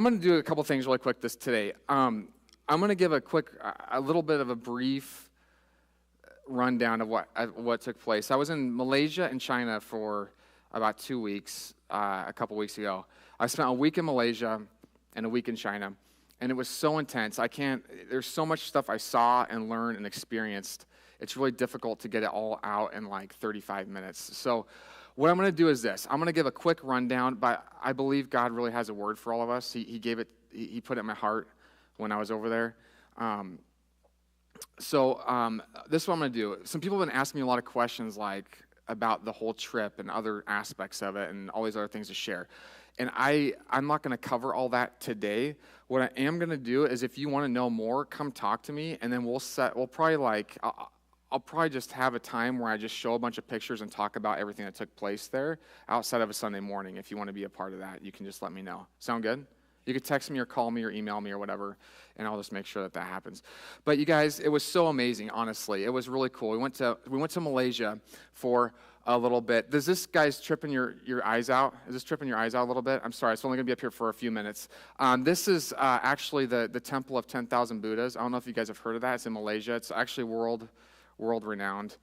I'm going to do a couple things really quick today. I'm going to give a little bit of a brief rundown of what took place. I was in Malaysia and China for about 2 weeks, a couple weeks ago. I spent a week in Malaysia and a week in China, and it was so intense. There's so much stuff I saw and learned and experienced. It's really difficult to get it all out in like 35 minutes. So what I'm going to do is this. I'm going to give a quick rundown, but I believe God really has a word for all of us. He put it in my heart when I was over there. This is what I'm going to do. Some people have been asking me a lot of questions like about the whole trip and other aspects of it and all these other things to share. And I'm not going to cover all that today. What I am going to do is if you want to know more, come talk to me, and then I'll probably just have a time where I just show a bunch of pictures and talk about everything that took place there outside of a Sunday morning. If you want to be a part of that, you can just let me know. Sound good? You could text me or call me or email me or whatever, and I'll just make sure that happens. But you guys, it was so amazing, honestly. It was really cool. We went to Malaysia for a little bit. Does this, guys, tripping your eyes out? Is this tripping your eyes out a little bit? I'm sorry, it's only going to be up here for a few minutes. This is actually the Temple of 10,000 Buddhas. I don't know if you guys have heard of that. It's in Malaysia. It's actually world-renowned.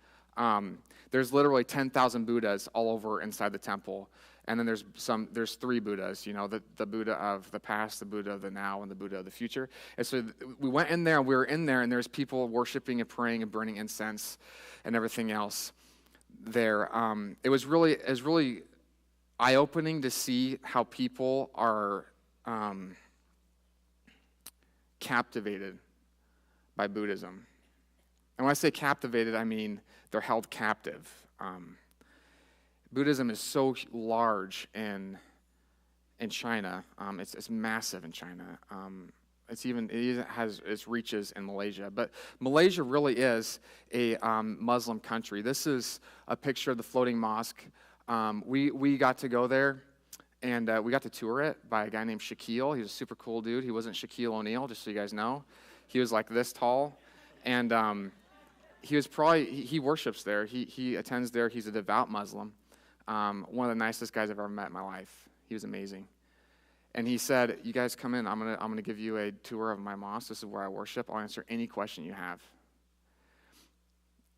There's literally 10,000 Buddhas all over inside the temple. And then there's 3 Buddhas, the Buddha of the past, the Buddha of the now, and the Buddha of the future. And so we went in there, and we were in there, and there's people worshiping and praying and burning incense and everything else there. It was really eye-opening to see how people are captivated by Buddhism. And when I say captivated, I mean they're held captive. Buddhism is so large in China. It's massive in China. It even has its reaches in Malaysia. But Malaysia really is a Muslim country. This is a picture of the floating mosque. We got to go there, and we got to tour it by a guy named Shaquille. He was a super cool dude. He wasn't Shaquille O'Neal, just so you guys know. He was like this tall, and he worships there. He attends there. He's a devout Muslim. One of the nicest guys I've ever met in my life. He was amazing. And he said, "You guys come in. I'm gonna give you a tour of my mosque. This is where I worship. I'll answer any question you have."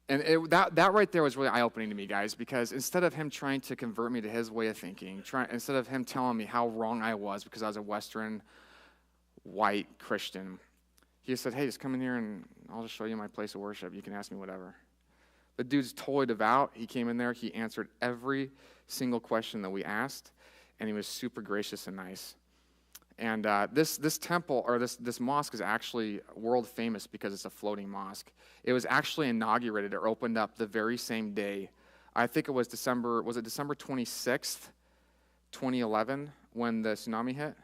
And that right there was really eye-opening to me, guys, because instead of him trying to convert me to his way of thinking, instead of him telling me how wrong I was because I was a Western white Christian, he said, "Hey, just come in here and I'll just show you my place of worship. You can ask me whatever." The dude's totally devout. He came in there. He answered every single question that we asked, and he was super gracious and nice. And this temple, or this mosque, is actually world famous because it's a floating mosque. It was actually inaugurated or opened up the very same day. I think it was December 26th, 2011, when the tsunami hit?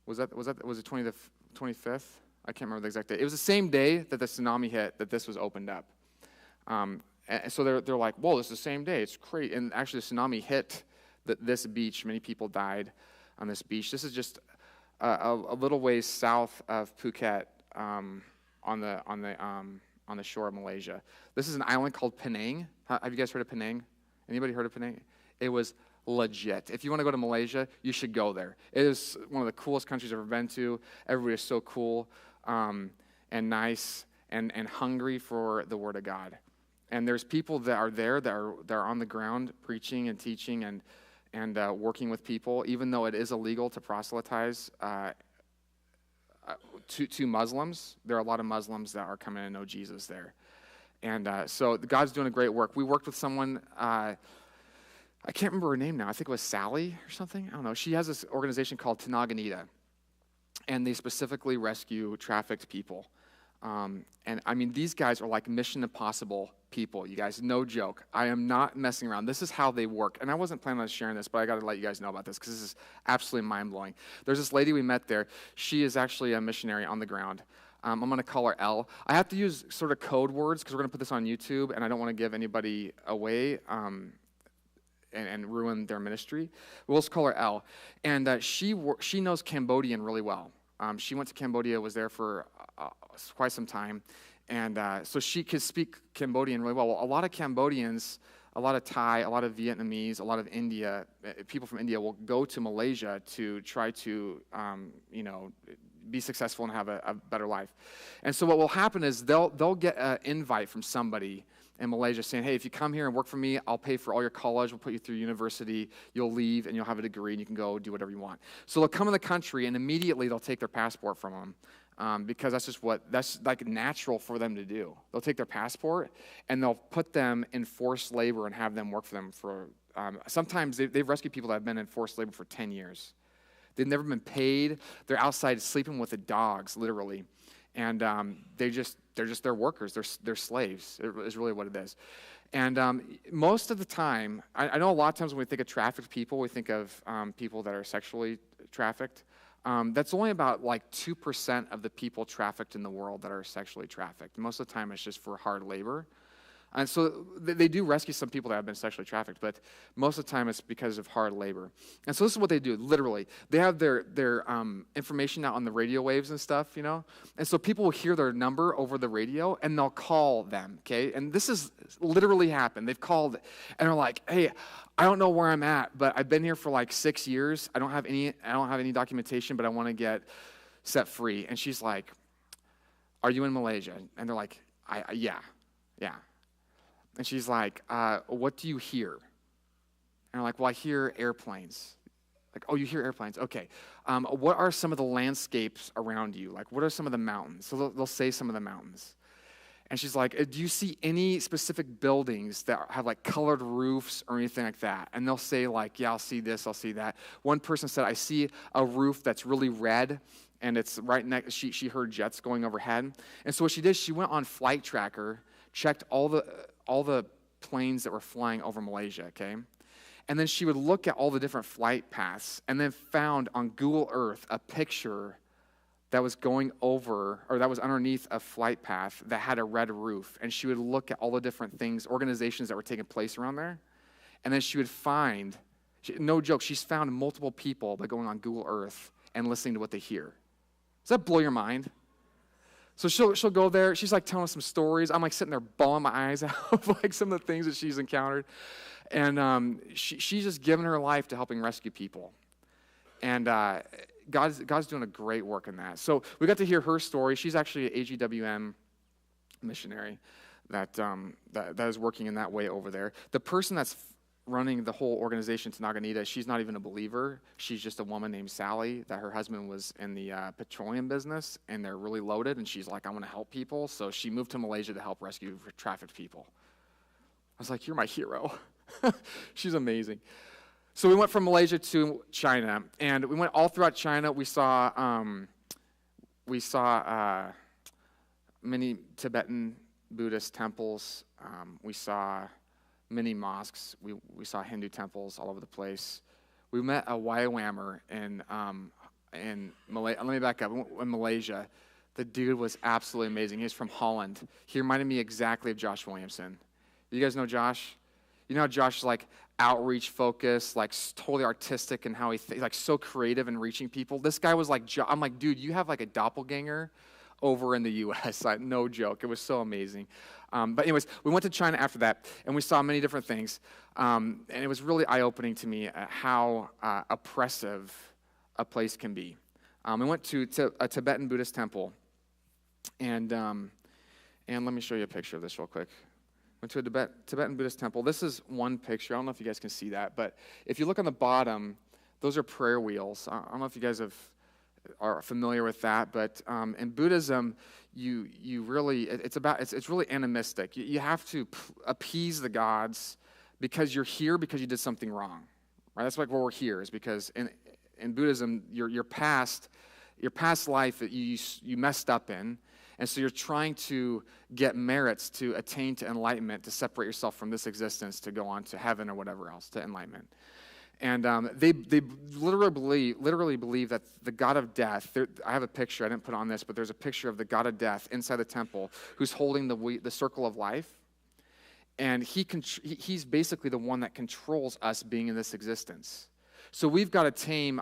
Was it 25th? I can't remember the exact date. It was the same day that the tsunami hit that this was opened up. And so they're like, "Whoa, this is the same day. It's crazy." And actually, the tsunami hit this beach. Many people died on this beach. This is just a little ways south of Phuket, on the shore of Malaysia. This is an island called Penang. Have you guys heard of Penang? Anybody heard of Penang? It was legit. If you want to go to Malaysia, you should go there. It is one of the coolest countries I've ever been to. Everybody is so cool and nice and hungry for the Word of God. And there's people that are there that are on the ground preaching and teaching and working with people, even though it is illegal to proselytize to Muslims. There are a lot of Muslims that are coming to know Jesus there. And so God's doing a great work. We worked with someone, I can't remember her name now. I think it was Sally or something. I don't know. She has this organization called Tanaganita, and they specifically rescue trafficked people. And I mean, these guys are like Mission Impossible people, you guys, no joke. I am not messing around. This is how they work. And I wasn't planning on sharing this, but I got to let you guys know about this because this is absolutely mind-blowing. There's this lady we met there. She is actually a missionary on the ground. I'm going to call her Elle. I have to use sort of code words because we're going to put this on YouTube, and I don't want to give anybody away and ruin their ministry. We'll just call her Elle. And she knows Cambodian really well. She went to Cambodia, was there for quite some time. And so she could speak Cambodian really well. Well, a lot of Cambodians a lot of Thai, a lot of Vietnamese, a lot of India, people from India will go to Malaysia to try to, be successful and have a better life. And so what will happen is they'll get an invite from somebody in Malaysia saying, hey, if you come here and work for me, I'll pay for all your college, we'll put you through university, you'll leave, and you'll have a degree, and you can go do whatever you want. So they'll come in the country, and immediately they'll take their passport from them, because that's like natural for them to do. They'll take their passport, and they'll put them in forced labor and have them work for them for, sometimes they've rescued people that have been in forced labor for 10 years. They've never been paid. They're outside sleeping with the dogs, literally. And they're just their workers. They're slaves, is really what it is. And most of the time, I know a lot of times when we think of trafficked people, we think of people that are sexually trafficked. That's only about like 2% of the people trafficked in the world that are sexually trafficked. Most of the time, it's just for hard labor. And so they do rescue some people that have been sexually trafficked, but most of the time it's because of hard labor. And so this is what they do, literally. They have their information out on the radio waves and stuff, And so people will hear their number over the radio, and they'll call them, okay? And this has literally happened. They've called, and they're like, hey, I don't know where I'm at, but I've been here for like 6 years. I don't have any documentation, but I want to get set free. And she's like, are you in Malaysia? And they're like, yeah. And she's like, what do you hear? And I'm like, well, I hear airplanes. Like, oh, you hear airplanes? Okay. What are some of the landscapes around you? Like, what are some of the mountains? So they'll say some of the mountains. And she's like, do you see any specific buildings that have like colored roofs or anything like that? And they'll say like, yeah, I'll see this, I'll see that. One person said, I see a roof that's really red, and it's right next, she heard jets going overhead. And so what she did, she went on Flight Tracker, checked all the planes that were flying over Malaysia, okay? And then she would look at all the different flight paths, and then found on Google Earth a picture that was going over, or that was underneath a flight path that had a red roof. And she would look at all the different things, organizations that were taking place around there. And then she would find, no joke, she's found multiple people by going on Google Earth and listening to what they hear. Does that blow your mind? So she'll go there. She's like telling us some stories. I'm like sitting there bawling my eyes out of like some of the things that she's encountered. And she's just given her life to helping rescue people. And God's doing a great work in that. So we got to hear her story. She's actually an AGWM missionary that is working in that way over there. The person that's running the whole organization, Tanaganita, she's not even a believer. She's just a woman named Sally that her husband was in the petroleum business, and they're really loaded, and she's like, I want to help people. So she moved to Malaysia to help rescue trafficked people. I was like, you're my hero. She's amazing. So we went from Malaysia to China, and we went all throughout China. We saw many Tibetan Buddhist temples. We saw many mosques. We saw Hindu temples all over the place. We met a YWAMer in Malaysia. Let me back up. In Malaysia, the dude was absolutely amazing. He was from Holland. He reminded me exactly of Josh Williamson. You guys know Josh? You know how Josh is like outreach focused, like totally artistic, and how like so creative in reaching people. This guy was like, I'm like, dude, you have like a doppelganger over in the U.S. Like, no joke. It was so amazing. But anyways, we went to China after that, and we saw many different things. And it was really eye-opening to me how oppressive a place can be. We went to a Tibetan Buddhist temple, and let me show you a picture of this real quick. Went to a Tibetan Buddhist temple. This is one picture. I don't know if you guys can see that, but if you look on the bottom, those are prayer wheels. I don't know if you guys are familiar with that, but in Buddhism, you really, it's really animistic. You have to appease the gods because you're here because you did something wrong, right? That's like why we're here, is because in Buddhism, your past life that you messed up in, and so you're trying to get merits to attain to enlightenment, to separate yourself from this existence, to go on to heaven or whatever else, to enlightenment. And they literally believe that the god of death, I have a picture, I didn't put on this, but there's a picture of the god of death inside the temple who's holding the circle of life. And he's basically the one that controls us being in this existence. So we've got to tame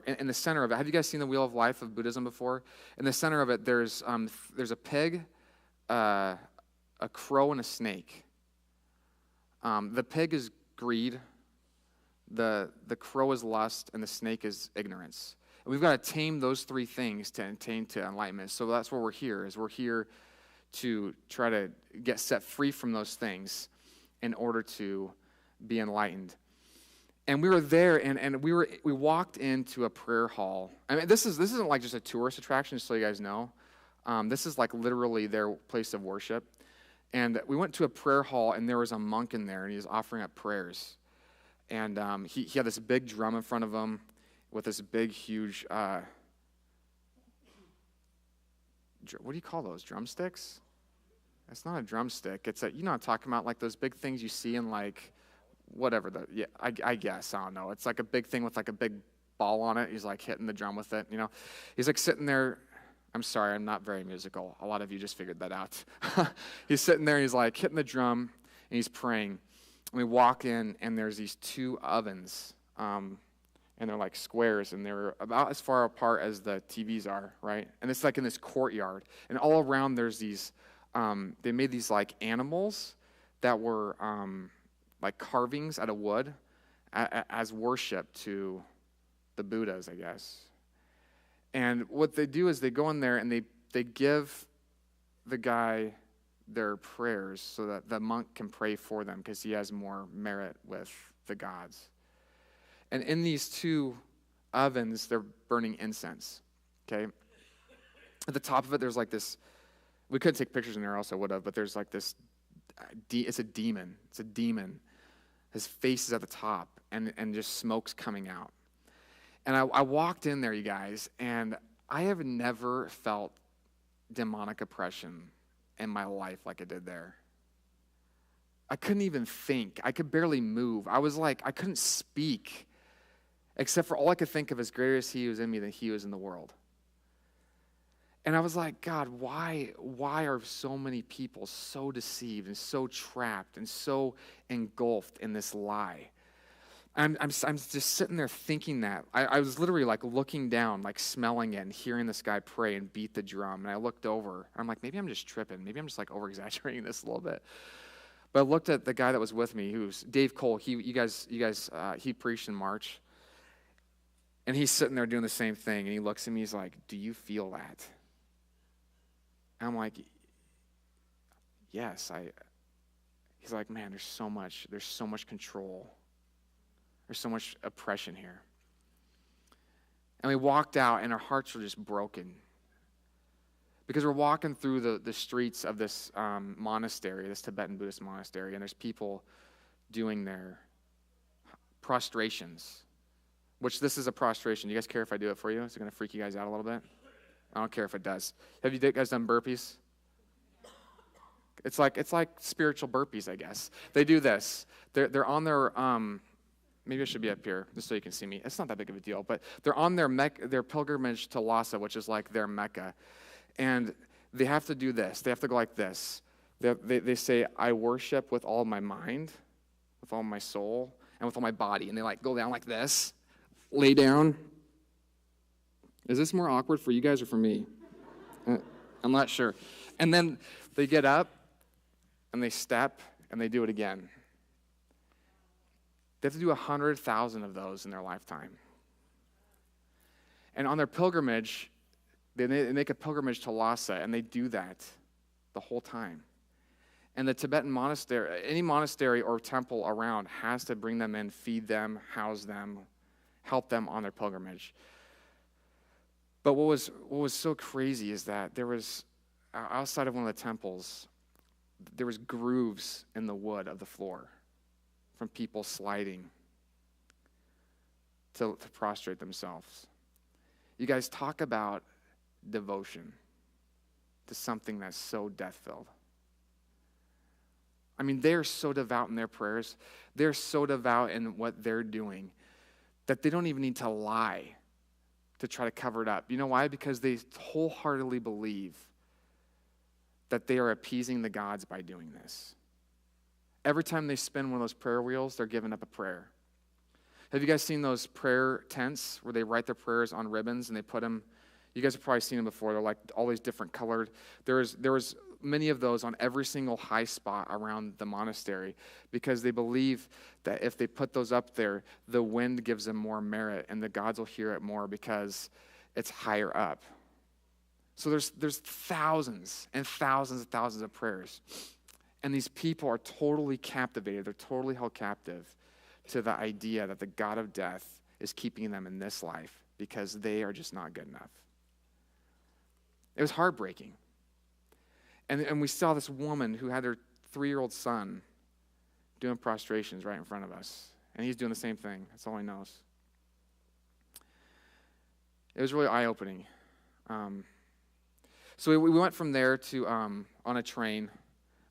in the center of it. Have you guys seen the Wheel of Life of Buddhism before? In the center of it, there's a pig, a crow, and a snake. The pig is greed, the crow is lust, and the snake is ignorance. And we've got to tame those three things to attain to enlightenment. So that's where we're here, is we're here to try to get set free from those things in order to be enlightened. And we were there, and we walked into a prayer hall. I mean, this isn't like just a tourist attraction, just so you guys know. This is like literally their place of worship. And we went to a prayer hall, and there was a monk in there, and he was offering up prayers. And he had this big drum in front of him with this big, huge, what do you call those, drumsticks? It's not a drumstick. It's you know what I'm talking about, like those big things you see in like, whatever, I guess, I don't know. It's like a big thing with like a big ball on it. He's like hitting the drum with it, you know. He's like sitting there. I'm sorry, I'm not very musical. A lot of you just figured that out. He's sitting there, he's like hitting the drum, and he's praying. And we walk in, and there's these two ovens, and they're like squares, and they're about as far apart as the TVs are, right? And it's like in this courtyard. And all around there's these, they made these like animals that were like carvings out of wood as worship to the Buddhas, I guess. And what they do is they go in there and they give the guy their prayers so that the monk can pray for them because he has more merit with the gods. And in these two ovens, they're burning incense, okay? At the top of it, there's like this, we couldn't take pictures in there, else I would have, but there's like this, it's a demon. It's a demon. His face is at the top, and just smoke's coming out. And I walked in there, you guys, and I have never felt demonic oppression in my life like I did there. I couldn't even think. I could barely move. I was like, I couldn't speak, except for all I could think of is greater is he who is in me than he who is in the world. And I was like, God, why are so many people so deceived and so trapped and so engulfed in this lie? I'm just sitting there thinking that. I was literally like looking down, like smelling it and hearing this guy pray and beat the drum. And I looked over. I'm like, maybe I'm just tripping. Maybe I'm just like over-exaggerating this a little bit. But I looked at the guy that was with me, who's Dave Cole. He preached in March. And he's sitting there doing the same thing. And he looks at me. He's like, do you feel that? And I'm like, yes. He's like, man, there's so much control. There's so much oppression here. And we walked out, and our hearts were just broken. Because we're walking through the streets of this monastery, this Tibetan Buddhist monastery, and there's people doing their prostrations, which this is a prostration. Do you guys care if I do it for you? Is it going to freak you guys out a little bit? I don't care if it does. Have you guys done burpees? It's like spiritual burpees, I guess. They do this. They're on their... maybe I should be up here just so you can see me. It's not that big of a deal, but they're on their pilgrimage to Lhasa, which is like their Mecca. And they have to do this. They have to go like this. They say, I worship with all my mind, with all my soul, and with all my body. And they like go down like this, lay down. Is this more awkward for you guys or for me? I'm not sure. And then they get up, and they step, and they do it again. They have to do 100,000 of those in their lifetime. And on their pilgrimage, they make a pilgrimage to Lhasa, and they do that the whole time. And the Tibetan monastery, any monastery or temple around has to bring them in, feed them, house them, help them on their pilgrimage. But what was so crazy is that there was, outside of one of the temples, there was grooves in the wood of the floor from people sliding to prostrate themselves. You guys talk about devotion to something that's so death-filled. I mean, they're so devout in their prayers. They're so devout in what they're doing that they don't even need to lie to try to cover it up. You know why? Because they wholeheartedly believe that they are appeasing the gods by doing this. Every time they spin one of those prayer wheels, they're giving up a prayer. Have you guys seen those prayer tents where they write their prayers on ribbons and they put them? You guys have probably seen them before. They're like all these different colored. There was many of those on every single high spot around the monastery because they believe that if they put those up there, the wind gives them more merit and the gods will hear it more because it's higher up. So there's thousands and thousands and thousands of prayers. And these people are totally captivated. They're totally held captive to the idea that the God of death is keeping them in this life because they are just not good enough. It was heartbreaking. And we saw this woman who had her 3-year-old son doing prostrations right in front of us. And he's doing the same thing. That's all he knows. It was really eye-opening. So we went from there to, on a train.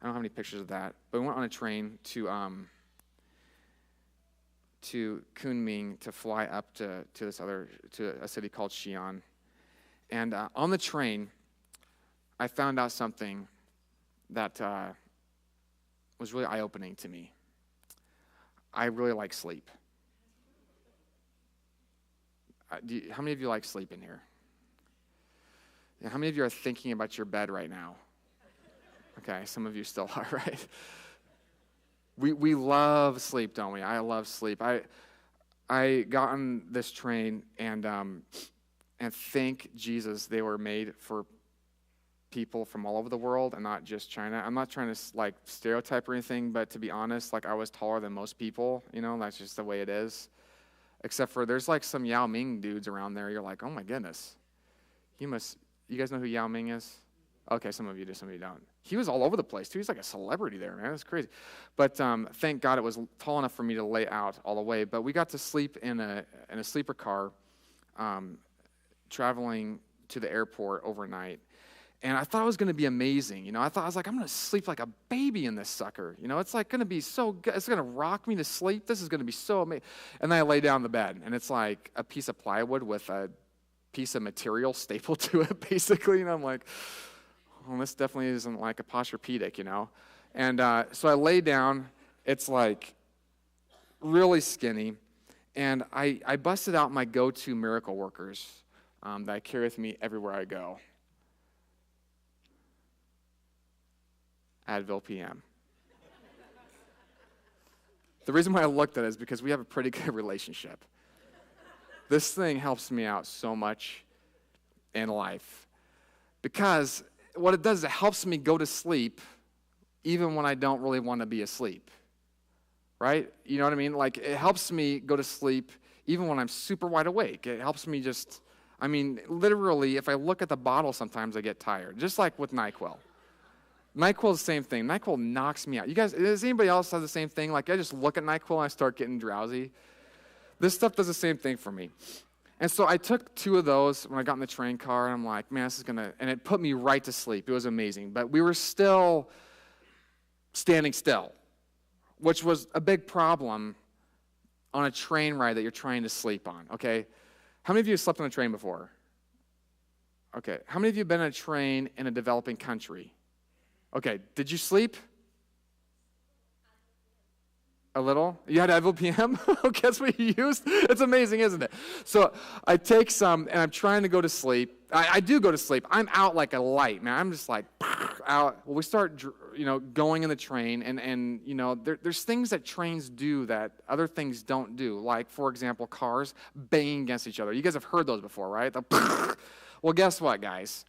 I don't have any pictures of that. But we went on a train to Kunming to fly up to a city called Xi'an. And on the train, I found out something that was really eye-opening to me. I really like sleep. How many of you like sleep in here? Yeah, how many of you are thinking about your bed right now? Okay, some of you still are, right? We love sleep, don't we? I love sleep. I got on this train and thank Jesus they were made for people from all over the world and not just China. I'm not trying to like stereotype or anything, but to be honest, like I was taller than most people, that's just the way it is. Except for there's like some Yao Ming dudes around there. You're like, oh my goodness. You guys know who Yao Ming is? Okay, some of you do, some of you don't. He was all over the place too. He's like a celebrity there, man. It's crazy. But thank God it was tall enough for me to lay out all the way. But we got to sleep in a sleeper car, traveling to the airport overnight. And I thought it was going to be amazing. I was like, I'm going to sleep like a baby in this sucker. It's like going to be so good. It's going to rock me to sleep. This is going to be so amazing. And then I lay down in the bed, and it's like a piece of plywood with a piece of material stapled to it, basically. And I'm like, well, this definitely isn't like a Posturepedic, And so I lay down. It's like really skinny. And I busted out my go-to miracle workers that I carry with me everywhere I go. Advil PM. The reason why I looked at it is because we have a pretty good relationship. This thing helps me out so much in life. Because what it does is it helps me go to sleep even when I don't really want to be asleep. Right? You know what I mean? Like, it helps me go to sleep even when I'm super wide awake. It helps me literally, if I look at the bottle sometimes I get tired. Just like with NyQuil. NyQuil is the same thing. NyQuil knocks me out. You guys, does anybody else have the same thing? Like, I just look at NyQuil and I start getting drowsy. This stuff does the same thing for me. And so I took 2 of those when I got in the train car, and I'm like, man, this is and it put me right to sleep. It was amazing. But we were still standing still, which was a big problem on a train ride that you're trying to sleep on, okay? How many of you have slept on a train before? Okay. How many of you have been on a train in a developing country? Okay, did you sleep? A little? You had Advil PM? Okay, that's what you used? It's amazing, isn't it? So I take some, and I'm trying to go to sleep. I do go to sleep. I'm out like a light, man. I'm just like, out. Well, we start, going in the train, and there's things that trains do that other things don't do. Like, for example, cars banging against each other. You guys have heard those before, right? Well, guess what, guys?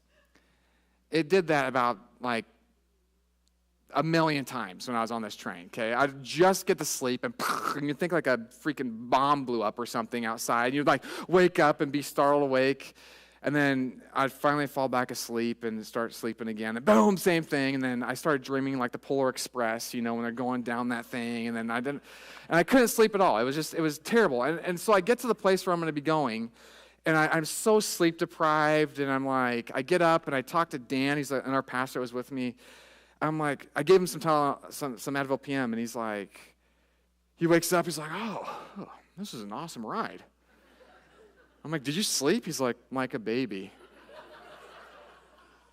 It did that about, like, a million times when I was on this train, okay? I'd just get to sleep, and you'd think like a freaking bomb blew up or something outside. And you'd like wake up and be startled awake. And then I'd finally fall back asleep and start sleeping again. And boom, same thing. And then I started dreaming like the Polar Express, when they're going down that thing. And then I couldn't sleep at all. It was terrible. And so I get to the place where I'm going to be going. And I'm so sleep deprived. And I'm like, I get up and I talk to Dan. He's and our pastor was with me. I'm like, I gave him some Advil PM, and he's like, he wakes up, he's like, oh, this is an awesome ride. I'm like, did you sleep? He's like a baby.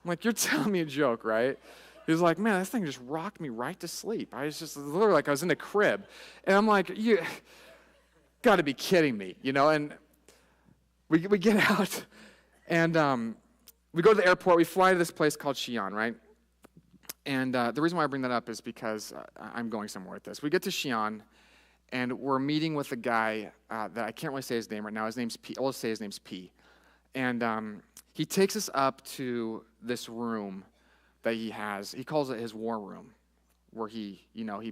I'm like, you're telling me a joke, right? He's like, man, this thing just rocked me right to sleep. I was just literally like I was in a crib. And I'm like, you got to be kidding me, And we get out, and we go to the airport. We fly to this place called Xi'an, right? And the reason why I bring that up is because I'm going somewhere with this. We get to Xi'an, and we're meeting with a guy that I can't really say his name right now. His name's P. I'll just say his name's P. And he takes us up to this room that he has. He calls it his war room, where he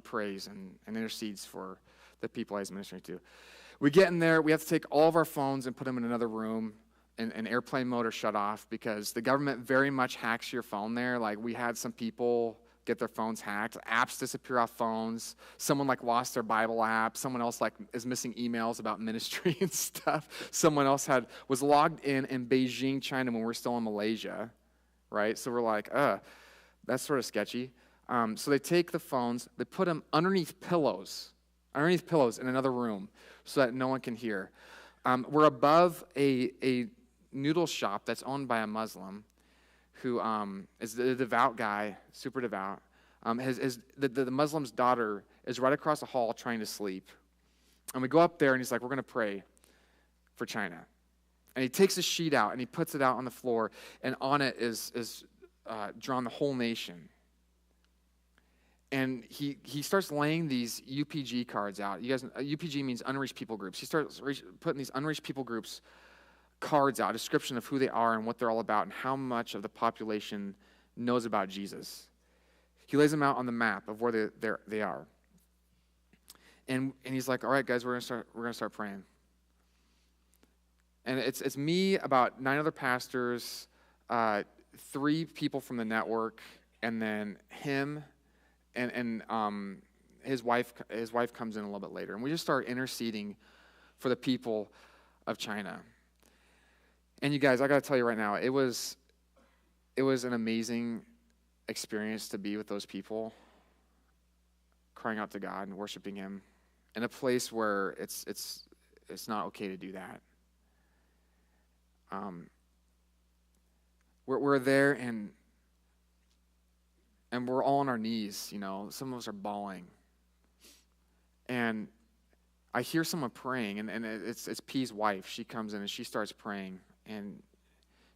prays and intercedes for the people he's ministering to. We get in there. We have to take all of our phones and put them in another room. And airplane mode or shut off because the government very much hacks your phone there. Like, we had some people get their phones hacked. Apps disappear off phones. Someone lost their Bible app. Someone else is missing emails about ministry and stuff. Someone else was logged in Beijing, China when we're still in Malaysia, right? So we're like, that's sort of sketchy. So they take the phones, they put them underneath pillows in another room so that no one can hear. We're above a noodle shop that's owned by a Muslim who is a devout guy, super devout. The Muslim's daughter is right across the hall trying to sleep. And we go up there, and he's like, we're going to pray for China. And he takes a sheet out, and he puts it out on the floor, and on it is drawn the whole nation. And he starts laying these UPG cards out. You guys, UPG means unreached people groups. He starts putting these unreached people groups cards out, a description of who they are and what they're all about and how much of the population knows about Jesus. He lays them out on the map of where they are. And he's like, all right, guys, we're gonna start praying. And it's me, about 9 other pastors, 3 people from the network, and then him and his wife comes in a little bit later. And we just start interceding for the people of China. And you guys, I got to tell you right now, it was an amazing experience to be with those people, crying out to God and worshiping Him in a place where it's not okay to do that. We're there and we're all on our knees. Some of us are bawling, and I hear someone praying, and it's P's wife. She comes in and she starts praying. And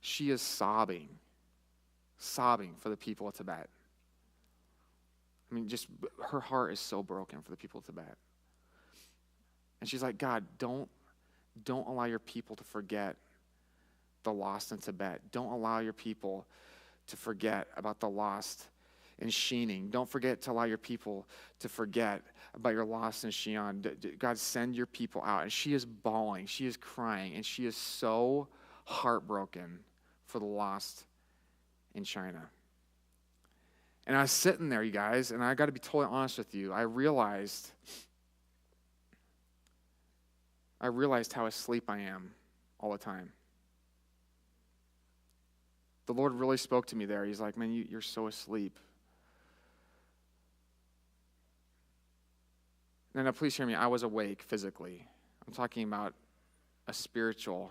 she is sobbing for the people of Tibet. I mean, just her heart is so broken for the people of Tibet. And she's like, God, don't allow your people to forget the lost in Tibet. Don't allow your people to forget about the lost in Xining. Don't forget to allow your people to forget about your lost in Xi'an. God, send your people out. And she is bawling. She is crying. And she is so heartbroken for the lost in China. And I was sitting there, you guys, and I got to be totally honest with you. I realized how asleep I am all the time. The Lord really spoke to me there. He's like, man, you're so asleep. Now, please hear me. I was awake physically. I'm talking about a spiritual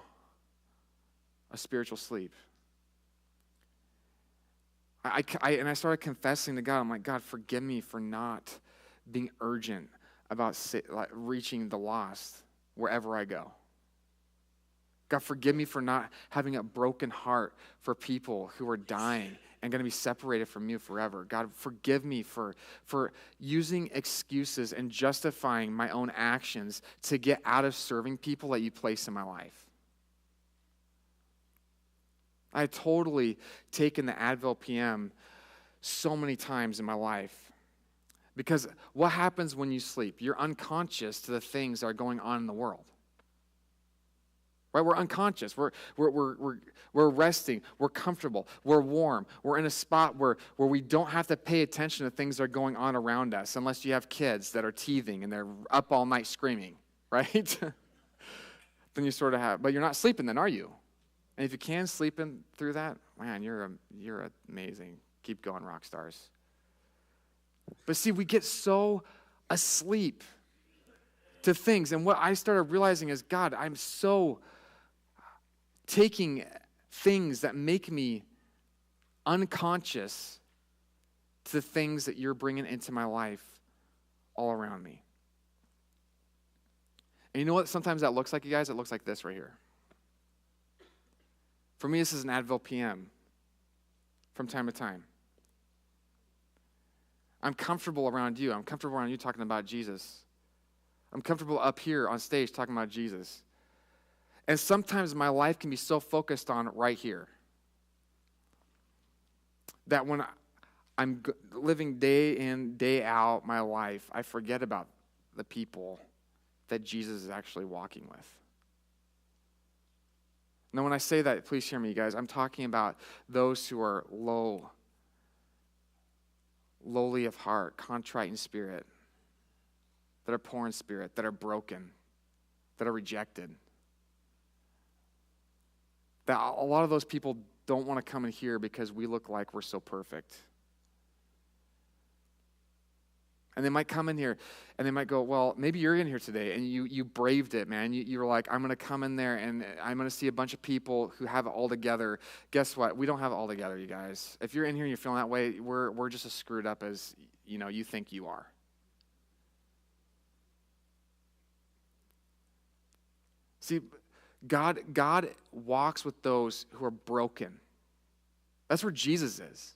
sleep. I started confessing to God. I'm like, God, forgive me for not being urgent about reaching the lost wherever I go. God, forgive me for not having a broken heart for people who are dying and going to be separated from you forever. God, forgive me for using excuses and justifying my own actions to get out of serving people that you place in my life. I had totally taken the Advil PM so many times in my life. Because what happens when you sleep? You're unconscious to the things that are going on in the world. Right? We're unconscious. We're resting. We're comfortable. We're warm. We're in a spot where we don't have to pay attention to things that are going on around us unless you have kids that are teething and they're up all night screaming, right? Then you sort of have, but you're not sleeping then, are you? And if you can sleep through that, man, you're amazing. Keep going, rock stars. But see, we get so asleep to things. And what I started realizing is, God, I'm so taking things that make me unconscious to the things that you're bringing into my life all around me. And you know what sometimes that looks like, you guys? It looks like this right here. For me, this is an Advil PM from time to time. I'm comfortable around you. I'm comfortable around you talking about Jesus. I'm comfortable up here on stage talking about Jesus. And sometimes my life can be so focused on right here that when I'm living day in, day out my life, I forget about the people that Jesus is actually walking with. Now, when I say that, please hear me, you guys. I'm talking about those who are lowly of heart, contrite in spirit, that are poor in spirit, that are broken, that are rejected. That a lot of those people don't want to come in here because we look like we're so perfect. And they might come in here and they might go, well, maybe you're in here today and you braved it, man. You were like, I'm going to come in there and I'm going to see a bunch of people who have it all together. Guess what? We don't have it all together, you guys. If you're in here and you're feeling that way, we're just as screwed up as, you think you are. See, God walks with those who are broken. That's where Jesus is.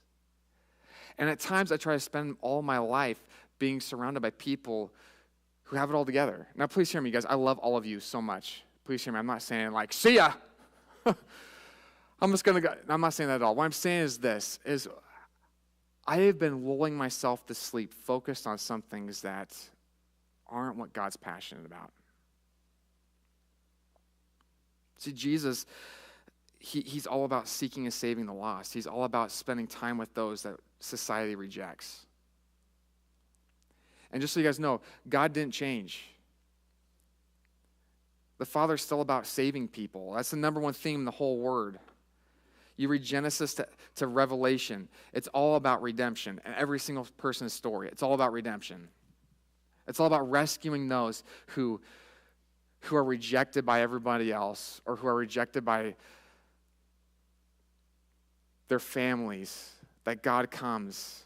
And at times I try to spend all my life being surrounded by people who have it all together. Now, please hear me, guys. I love all of you so much. Please hear me. I'm not saying like, see ya. I'm not saying that at all. What I'm saying is this, is I have been lulling myself to sleep, focused on some things that aren't what God's passionate about. See, Jesus, he's all about seeking and saving the lost. He's all about spending time with those that society rejects. And just so you guys know, God didn't change. The Father's still about saving people. That's the number one theme in the whole Word. You read Genesis to Revelation. It's all about redemption. And every single person's story, it's all about redemption. It's all about rescuing those who are rejected by everybody else or who are rejected by their families, that God comes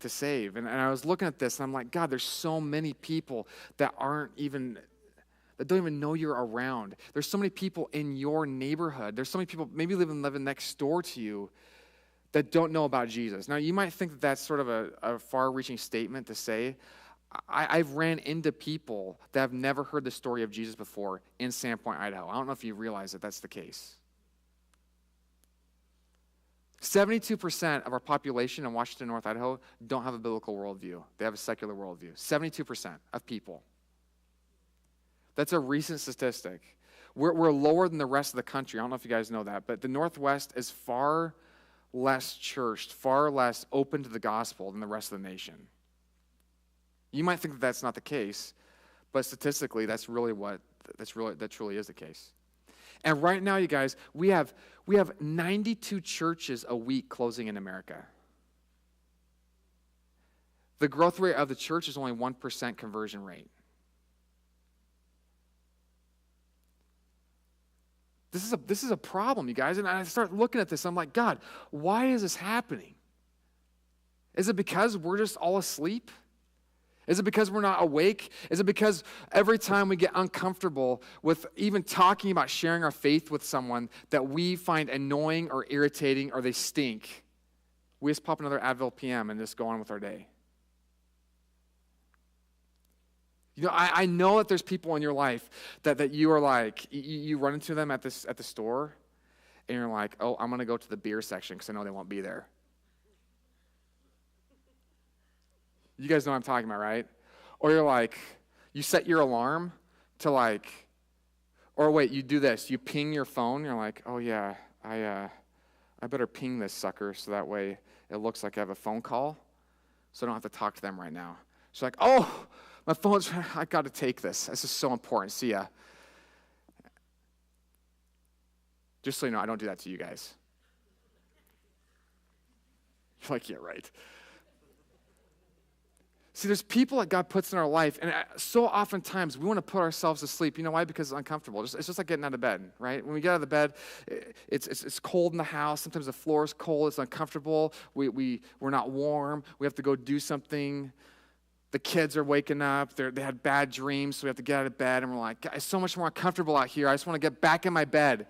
to save. And I was looking at this, and I'm like, God, there's so many people that don't even know you're around. There's so many people in your neighborhood. There's so many people maybe living next door to you that don't know about Jesus. Now, you might think that that's sort of a far-reaching statement to say. I've ran into people that have never heard the story of Jesus before in Sandpoint, Idaho. I don't know if you realize that that's the case. 72% of our population in Washington, North Idaho don't have a biblical worldview. They have a secular worldview. 72% of people. That's a recent statistic. We're lower than the rest of the country. I don't know if you guys know that, but the Northwest is far less churched, far less open to the gospel than the rest of the nation. You might think that that's not the case, but statistically, that truly is the case. And right now, you guys, we have 92 churches a week closing in America. The growth rate of the church is only 1% conversion rate. This is a problem, you guys. And I start looking at this, I'm like, God, why is this happening? Is it because we're just all asleep? Is it because we're not awake? Is it because every time we get uncomfortable with even talking about sharing our faith with someone that we find annoying or irritating or they stink, we just pop another Advil PM and just go on with our day? I know that there's people in your life that you are like, you run into them at the store and you're like, oh, I'm going to go to the beer section because I know they won't be there. You guys know what I'm talking about, right? Or you're like, you set your alarm to like, or wait, you do this. You ping your phone. You're like, oh yeah, I better ping this sucker so that way it looks like I have a phone call so I don't have to talk to them right now. So like, oh, my phone's, I got to take this. This is so important. See ya. Just so you know, I don't do that to you guys. You're like, yeah, right. See, there's people that God puts in our life, and so oftentimes we want to put ourselves to sleep. You know why? Because it's uncomfortable. It's just like getting out of bed, right? When we get out of the bed, it's cold in the house. Sometimes the floor is cold. It's uncomfortable. We're not warm. We have to go do something. The kids are waking up. They had bad dreams, so we have to get out of bed, and we're like, it's so much more uncomfortable out here. I just want to get back in my bed.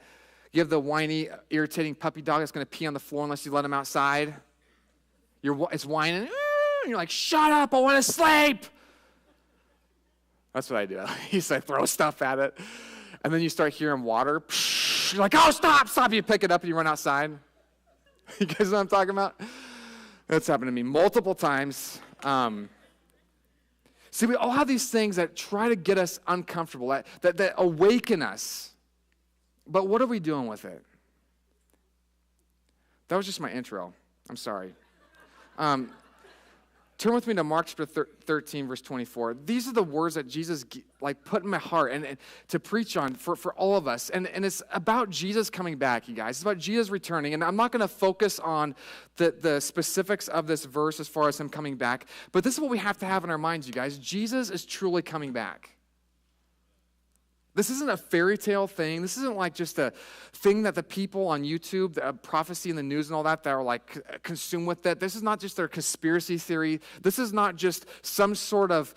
You have the whiny, irritating puppy dog that's going to pee on the floor unless you let him outside. It's whining. And you're like, shut up, I want to sleep. That's what I do. I throw stuff at it. And then you start hearing water. You're like, oh, stop. You pick it up and you run outside. You guys know what I'm talking about? That's happened to me multiple times. See, we all have these things that try to get us uncomfortable, that awaken us. But what are we doing with it? That was just my intro. I'm sorry. Turn with me to Mark chapter 13, verse 24. These are the words that Jesus put in my heart and to preach on for all of us. And it's about Jesus coming back, you guys. It's about Jesus returning. And I'm not going to focus on the specifics of this verse as far as him coming back. But this is what we have to have in our minds, you guys. Jesus is truly coming back. This isn't a fairy tale thing. This isn't like just a thing that the people on YouTube, the prophecy in the news and all that are like consumed with it. This is not just their conspiracy theory. This is not just some sort of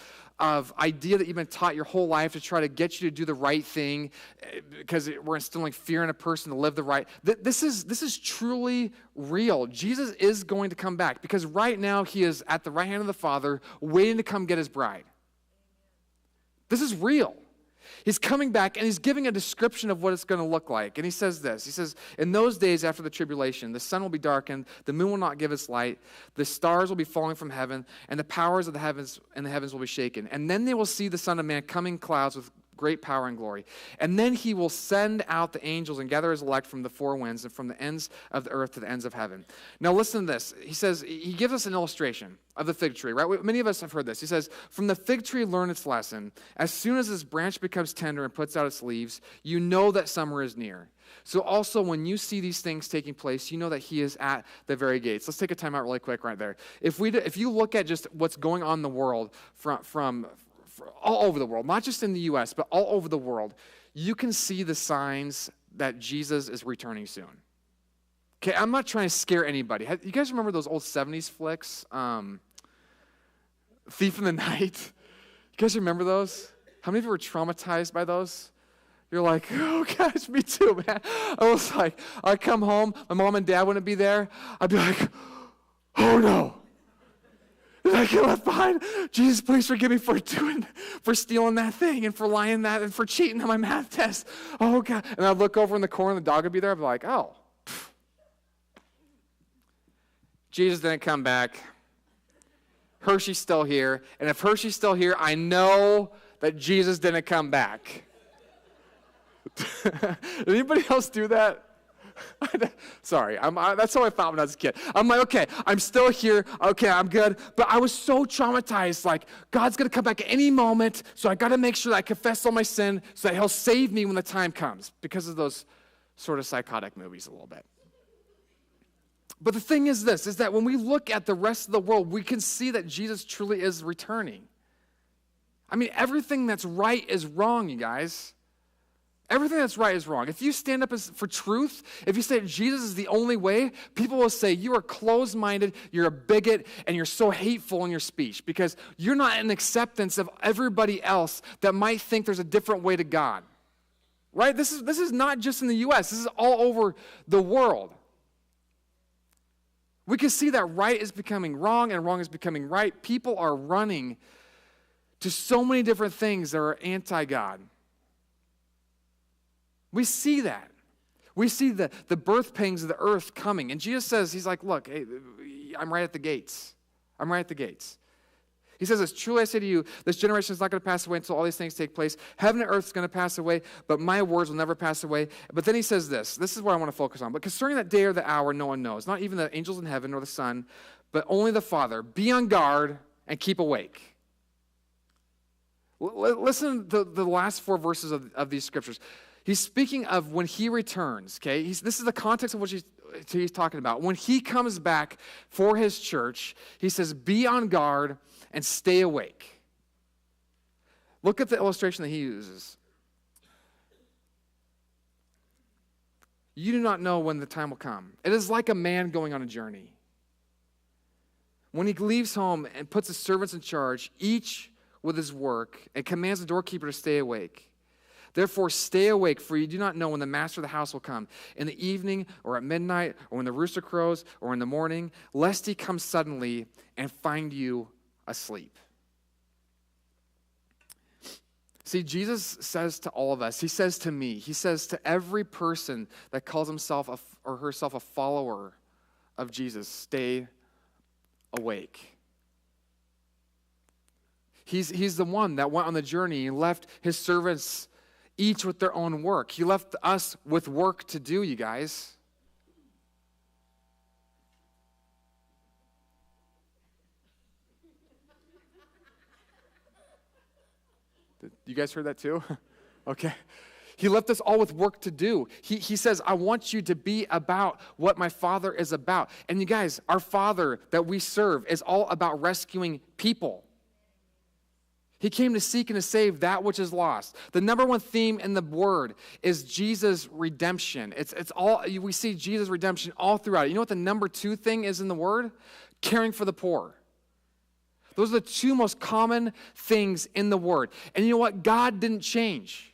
idea that you've been taught your whole life to try to get you to do the right thing because we're instilling fear in a person to live the right. This is truly real. Jesus is going to come back because right now he is at the right hand of the Father waiting to come get his bride. This is real. He's coming back, and he's giving a description of what it's going to look like. And he says this. He says, in those days after the tribulation, the sun will be darkened, the moon will not give its light, the stars will be falling from heaven, and the powers of the heavens will be shaken. And then they will see the Son of Man coming in clouds with great power and glory. And then he will send out the angels and gather his elect from the four winds and from the ends of the earth to the ends of heaven. Now listen to this. He says, he gives us an illustration of the fig tree, right? Many of us have heard this. He says, from the fig tree learn its lesson. As soon as its branch becomes tender and puts out its leaves, you know that summer is near. So also when you see these things taking place, you know that he is at the very gates. Let's take a time out really quick right there. If you look at just what's going on in the world from all over the world, not just in the U.S., but all over the world, you can see the signs that Jesus is returning soon. Okay, I'm not trying to scare anybody. You guys remember those old 70s flicks? Thief in the Night? You guys remember those? How many of you were traumatized by those? You're like, oh gosh, me too, man. I was like, I'd come home, my mom and dad wouldn't be there. I'd be like, oh no. I get left behind. Jesus, please forgive me for stealing that thing and for lying that and for cheating on my math test. Oh, God. And I'd look over in the corner and the dog would be there. I'd be like, oh. Jesus didn't come back. Hershey's still here. And if Hershey's still here, I know that Jesus didn't come back. Did anybody else do that? Sorry, that's how I thought when I was a kid. I'm like, okay, I'm still here. Okay, I'm good. But I was so traumatized, like, God's going to come back at any moment, so I got to make sure that I confess all my sin so that he'll save me when the time comes because of those sort of psychotic movies a little bit. But the thing is this, is that when we look at the rest of the world, we can see that Jesus truly is returning. I mean, everything that's right is wrong, you guys. Everything that's right is wrong. If you stand up for truth, if you say Jesus is the only way, people will say you are closed-minded, you're a bigot, and you're so hateful in your speech because you're not in acceptance of everybody else that might think there's a different way to God. Right? This is not just in the U.S. This is all over the world. We can see that right is becoming wrong and wrong is becoming right. People are running to so many different things that are anti-God. We see that. We see the birth pangs of the earth coming. And Jesus says, he's like, look, hey, I'm right at the gates. I'm right at the gates. He says, as truly I say to you, this generation is not going to pass away until all these things take place. Heaven and earth is going to pass away, but my words will never pass away. But then he says this is what I want to focus on. But concerning that day or the hour, no one knows, not even the angels in heaven nor the Son, but only the Father. Be on guard and keep awake. Listen to the last four verses of these scriptures. He's speaking of when he returns, okay? This is the context of what he's talking about. When he comes back for his church, he says, be on guard and stay awake. Look at the illustration that he uses. You do not know when the time will come. It is like a man going on a journey. When he leaves home and puts his servants in charge, each with his work, and commands the doorkeeper to stay awake. Therefore, stay awake, for you do not know when the master of the house will come, in the evening or at midnight or when the rooster crows or in the morning, lest he come suddenly and find you asleep. See, Jesus says to all of us, he says to me, he says to every person that calls himself or herself a follower of Jesus, stay awake. He's the one that went on the journey and left his servants each with their own work. He left us with work to do, you guys. You guys heard that too? Okay. He left us all with work to do. He says, I want you to be about what my Father is about. And you guys, our Father that we serve is all about rescuing people. He came to seek and to save that which is lost. The number one theme in the Word is Jesus' redemption. It's all, we see Jesus' redemption all throughout it. You know what the number two thing is in the Word? Caring for the poor. Those are the two most common things in the Word. And you know what? God didn't change.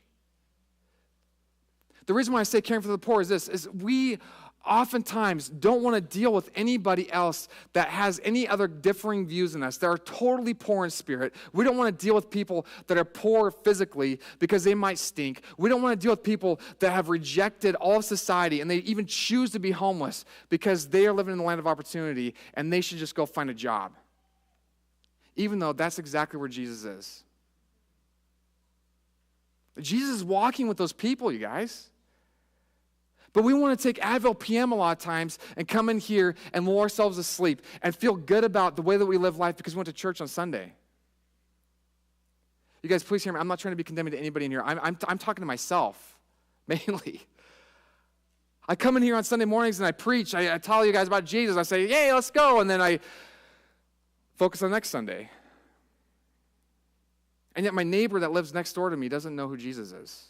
The reason why I say caring for the poor is this, is we oftentimes don't want to deal with anybody else that has any other differing views than us, that are totally poor in spirit. We don't want to deal with people that are poor physically because they might stink. We don't want to deal with people that have rejected all of society and they even choose to be homeless because they are living in the land of opportunity and they should just go find a job. Even though that's exactly where Jesus is. Jesus is walking with those people, you guys. But we want to take Advil PM a lot of times and come in here and lull ourselves to sleep and feel good about the way that we live life because we went to church on Sunday. You guys, please hear me. I'm not trying to be condemning to anybody in here. I'm talking to myself, mainly. I come in here on Sunday mornings and I preach. I tell you guys about Jesus. I say, yay, let's go. And then I focus on next Sunday. And yet my neighbor that lives next door to me doesn't know who Jesus is.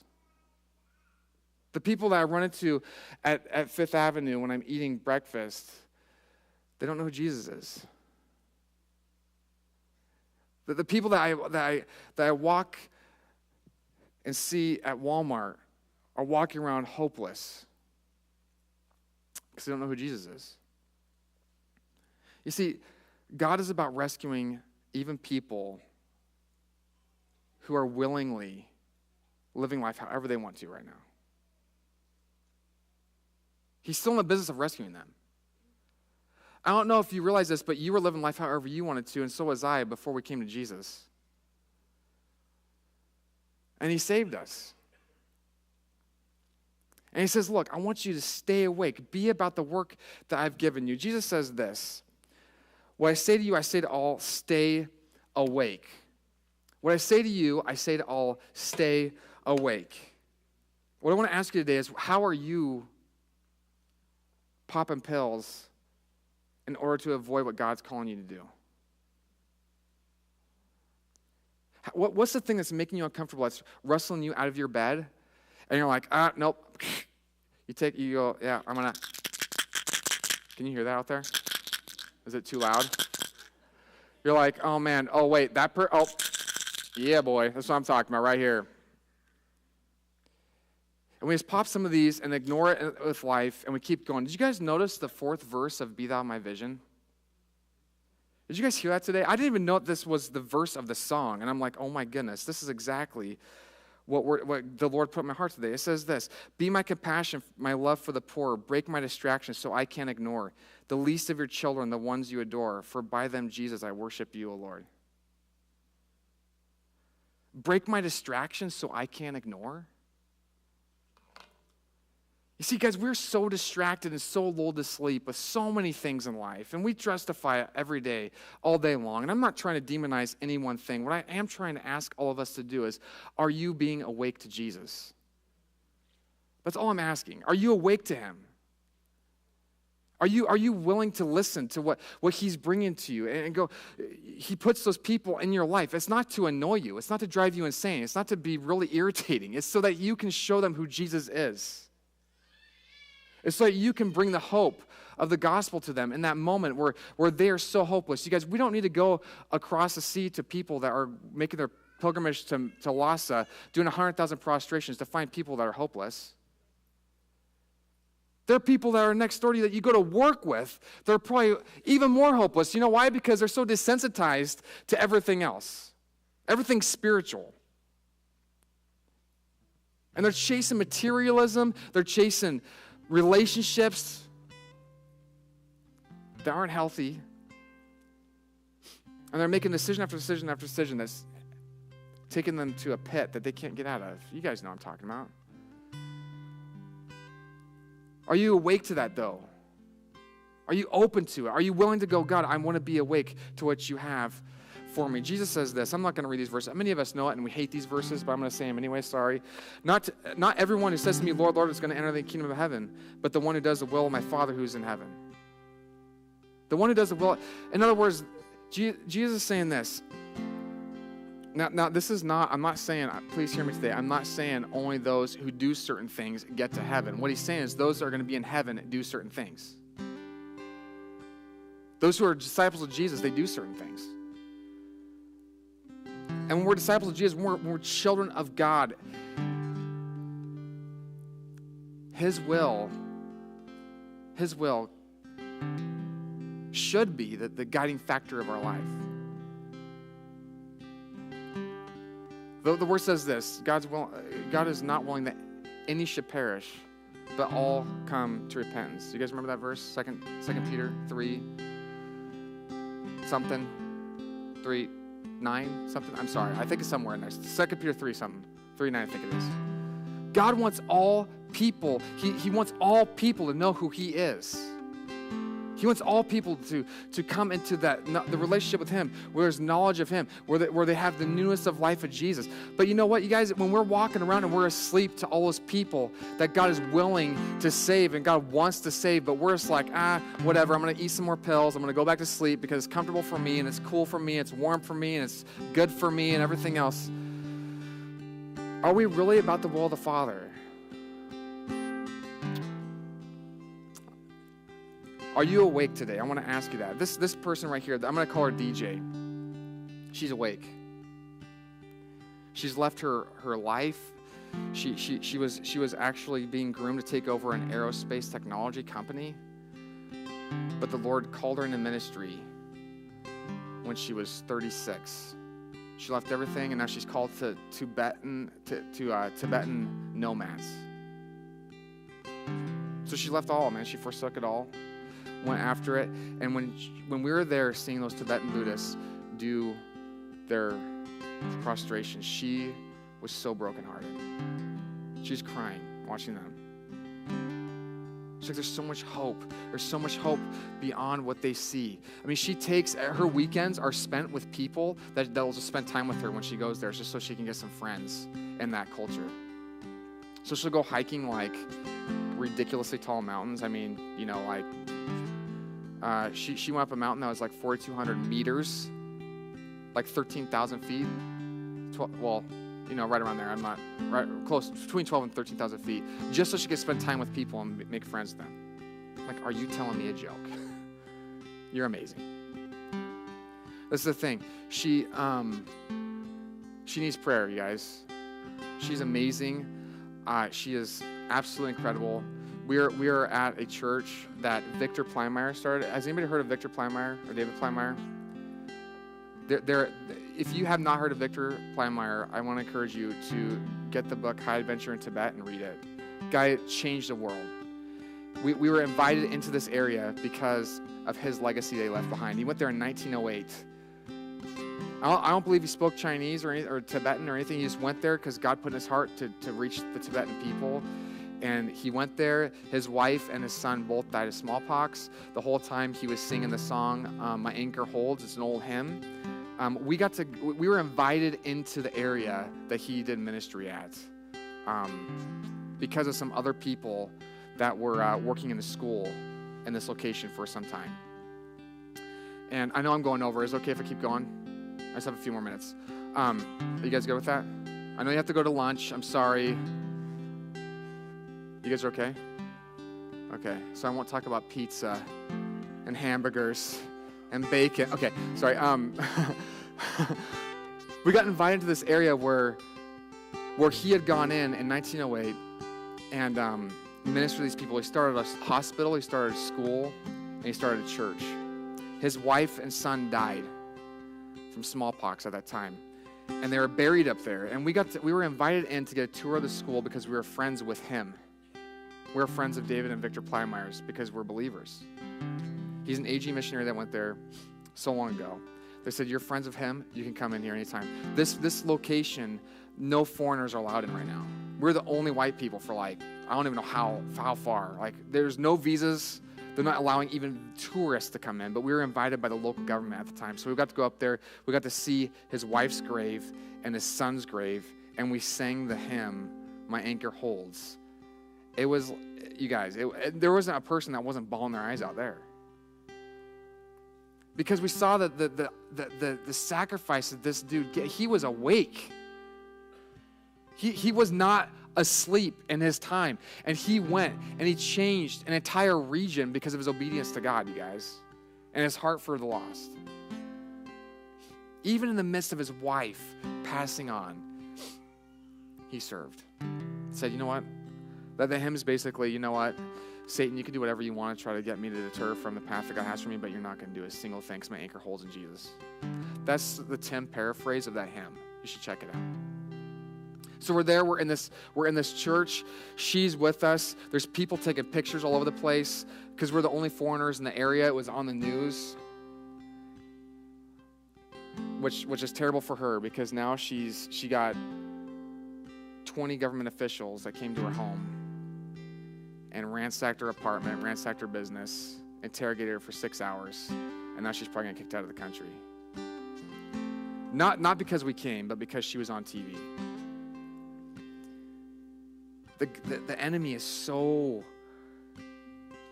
The people that I run into at Fifth Avenue when I'm eating breakfast, they don't know who Jesus is. The people that I walk and see at Walmart are walking around hopeless because they don't know who Jesus is. You see, God is about rescuing even people who are willingly living life however they want to right now. He's still in the business of rescuing them. I don't know if you realize this, but you were living life however you wanted to, and so was I before we came to Jesus. And he saved us. And he says, look, I want you to stay awake. Be about the work that I've given you. Jesus says this, what I say to you, I say to all, stay awake. What I say to you, I say to all, stay awake. What I want to ask you today is, how are you popping pills in order to avoid what God's calling you to do? What's the thing that's making you uncomfortable, that's wrestling you out of your bed, and you're like, nope. You go, yeah, I'm going to. Can you hear that out there? Is it too loud? You're like, oh man, oh wait, yeah boy, that's what I'm talking about right here. And we just pop some of these and ignore it with life, and we keep going. Did you guys notice the fourth verse of Be Thou My Vision? Did you guys hear that today? I didn't even know this was the verse of the song, and I'm like, oh my goodness, this is exactly what the Lord put in my heart today. It says this, be my compassion, my love for the poor, break my distractions so I can't ignore the least of your children, the ones you adore, for by them, Jesus, I worship you, O Lord. Break my distractions so I can't ignore? You see, guys, we're so distracted and so lulled to sleep with so many things in life, and we justify it every day, all day long. And I'm not trying to demonize any one thing. What I am trying to ask all of us to do is, are you being awake to Jesus? That's all I'm asking. Are you awake to him? Are you willing to listen to what he's bringing to you and go, he puts those people in your life. It's not to annoy you. It's not to drive you insane. It's not to be really irritating. It's so that you can show them who Jesus is. It's so that you can bring the hope of the gospel to them in that moment where they are so hopeless. You guys, we don't need to go across the sea to people that are making their pilgrimage to Lhasa, doing 100,000 prostrations to find people that are hopeless. There are people that are next door to you that you go to work with. They're probably even more hopeless. You know why? Because they're so desensitized to everything else. Everything spiritual. And they're chasing materialism. They're chasing relationships that aren't healthy. And they're making decision after decision after decision that's taking them to a pit that they can't get out of. You guys know what I'm talking about. Are you awake to that, though? Are you open to it? Are you willing to go, God, I want to be awake to what you have for me? Jesus says this. I'm not going to read these verses. Many of us know it, and we hate these verses, but I'm going to say them anyway. Sorry. Not everyone who says to me, Lord, Lord, is going to enter the kingdom of heaven, but the one who does the will of my Father who's in heaven. The one who does the will. In other words, Jesus is saying this. Now, this is not, I'm not saying, please hear me today, I'm not saying only those who do certain things get to heaven. What he's saying is those that are going to be in heaven do certain things. Those who are disciples of Jesus, they do certain things. And when we're disciples of Jesus, we're children of God. His will should be the guiding factor of our life. The word says this, God is not willing that any should perish, but all come to repentance. You guys remember that verse? 2 Peter 3 something, 3, 9 something? I'm sorry, I think it's somewhere in there. 2 Peter 3 something, 3, 9 I think it is. God wants all people, he wants all people to know who he is. He wants all people to come into the relationship with him, where there's knowledge of him, where they have the newness of life of Jesus. But you know what, you guys, when we're walking around and we're asleep to all those people that God is willing to save and God wants to save, but we're just like, whatever, I'm going to eat some more pills, I'm going to go back to sleep because it's comfortable for me and it's cool for me, it's warm for me and it's good for me and everything else. Are we really about the will of the Father? Are you awake today? I want to ask you that. This person right here, I'm going to call her DJ. She's awake. She's left her life. She was actually being groomed to take over an aerospace technology company. But the Lord called her into ministry when she was 36. She left everything, and now she's called to Tibetan nomads. So she left all, man. She forsook it all. Went after it, and when we were there seeing those Tibetan Buddhists do their prostration, she was so brokenhearted. She's crying watching them. She's like, there's so much hope. There's so much hope beyond what they see. I mean, she takes, her weekends are spent with people that'll just spend time with her when she goes there, just so she can get some friends in that culture. So she'll go hiking like ridiculously tall mountains. I mean, you know, like, she went up a mountain that was like 4,200 meters, like 13,000 feet. Well, you know, right around there. I'm not right close, between 12 and 13,000 feet, just so she could spend time with people and make friends with them. Like, are you telling me a joke? You're amazing. This is the thing. She needs prayer, you guys. She's amazing. She is absolutely incredible. We are at a church that Victor Plymire started. Has anybody heard of Victor Plymire or David Plymire? If you have not heard of Victor Plymire, I want to encourage you to get the book High Adventure in Tibet and read it. Guy changed the world. We were invited into this area because of his legacy they left behind. He went there in 1908. I don't believe he spoke Chinese or Tibetan or anything. He just went there because God put in his heart to reach the Tibetan people. And he went there. His wife and his son both died of smallpox. The whole time he was singing the song, My Anchor Holds. It's an old hymn. We were invited into the area that he did ministry at because of some other people that were working in the school in this location for some time. And I know I'm going over. Is it okay if I keep going? I just have a few more minutes. Are you guys good with that? I know you have to go to lunch. I'm sorry. You guys are okay? Okay, so I won't talk about pizza and hamburgers and bacon. Okay, sorry. We got invited to this area where he had gone in 1908 and ministered to these people. He started a hospital, he started a school, and he started a church. His wife and son died from smallpox at that time, and they were buried up there. And we were invited in to get a tour of the school because we were friends with him. We were friends of David and Victor Plymeyers because we're believers. He's an AG missionary that went there so long ago. They said, you're friends of him, you can come in here anytime. This location, no foreigners are allowed in right now. We're the only white people for I don't even know how far. There's no visas. They're not allowing even tourists to come in, but we were invited by the local government at the time. So we got to go up there. We got to see his wife's grave and his son's grave, and we sang the hymn, My Anchor Holds. It was, you guys, there wasn't a person that wasn't bawling their eyes out there. Because we saw that the sacrifice that this dude, he was awake. He was not asleep in his time. And he went and he changed an entire region because of his obedience to God, you guys, and his heart for the lost. Even in the midst of his wife passing on, he served. Said, you know what? The hymn is basically, you know what? Satan, you can do whatever you want to try to get me to deter from the path that God has for me, but you're not going to do a single thing because my anchor holds in Jesus. That's the Tim paraphrase of that hymn. You should check it out. So we're there. We're in this church. She's with us. There's people taking pictures all over the place because we're the only foreigners in the area. It was on the news, which is terrible for her because now she got 20 government officials that came to her home and ransacked her apartment, ransacked her business, interrogated her for 6 hours, and now she's probably going to get kicked out of the country. Not because we came, but because she was on TV. The enemy is